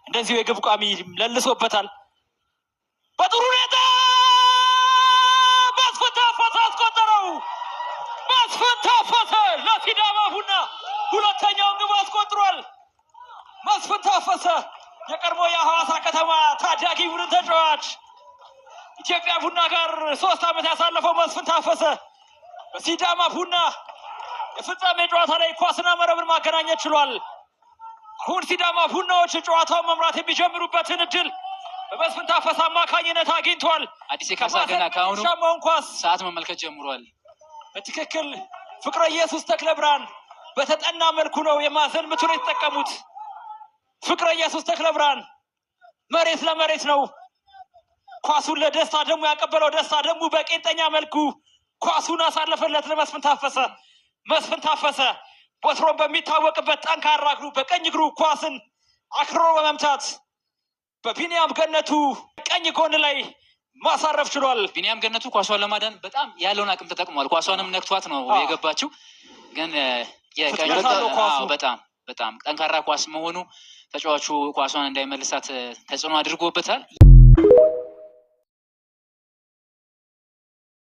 እንደዚሁ የግብ ቋሚ ለልሶበታል። በጥሩ ሁኔታ መስፍን ታፈሰ አስቆጠረው። መስፍን ታፈሰ ለሲዳማ ቡና ሁለተኛውን ግብ አስቆጥሯል። መስፍን ታፈሰ የቀድሞ የሐዋሳ ከተማ ታዳጊ ቡድን ተጫዋች ኢትዮጵያ ቡና ጋር 3 ዓመት ያሳለፈው መስፍን ታፈሰ በሲዳማ ቡና የፍጻሜ ጨዋታ ላይ ኳስና መረብን ማገናኘት ችሏል። አሁን ሲዳማ ቡናዎች ጨዋታውን መምራት የሚጀምሩበትን እድል በመስፍን ታፈሰ አማካኝነት አግኝቷል። አዲስ የካሳ ገና ካሁኑ ሰዓት መመልከት ጀምሯል። በትክክል ፍቅረ ኢየሱስ ተክለ ብርሃን በተጠና መልኩ ነው የማዕዘን ምቱን የተጠቀሙት። ፍቅረ ኢየሱስ ተክለ ብርሃን መሬት ለመሬት ነው ኳሱን ለደስታ ደግሞ ያቀበለው። ደስታ ደግሞ በቄንጠኛ መልኩ ኳሱን አሳለፈለት ለመስፍን ታፈሰ። መስፍን ታፈሰ ወትሮም በሚታወቅበት ጠንካራ እግሩ በቀኝ እግሩ ኳስን አክርሮ በመምታት በቢኒያም ገነቱ ቀኝ ጎን ላይ ማሳረፍ ችሏል። ቢኒያም ገነቱ ኳሷን ለማዳን በጣም ያለውን አቅም ተጠቅሟል። ኳሷንም ነክቷት ነው የገባችው። ግን የቀኝ በጣም ጠንካራ ኳስ መሆኑ ተጫዋቹ ኳሷን እንዳይመልሳት ተጽዕኖ አድርጎበታል።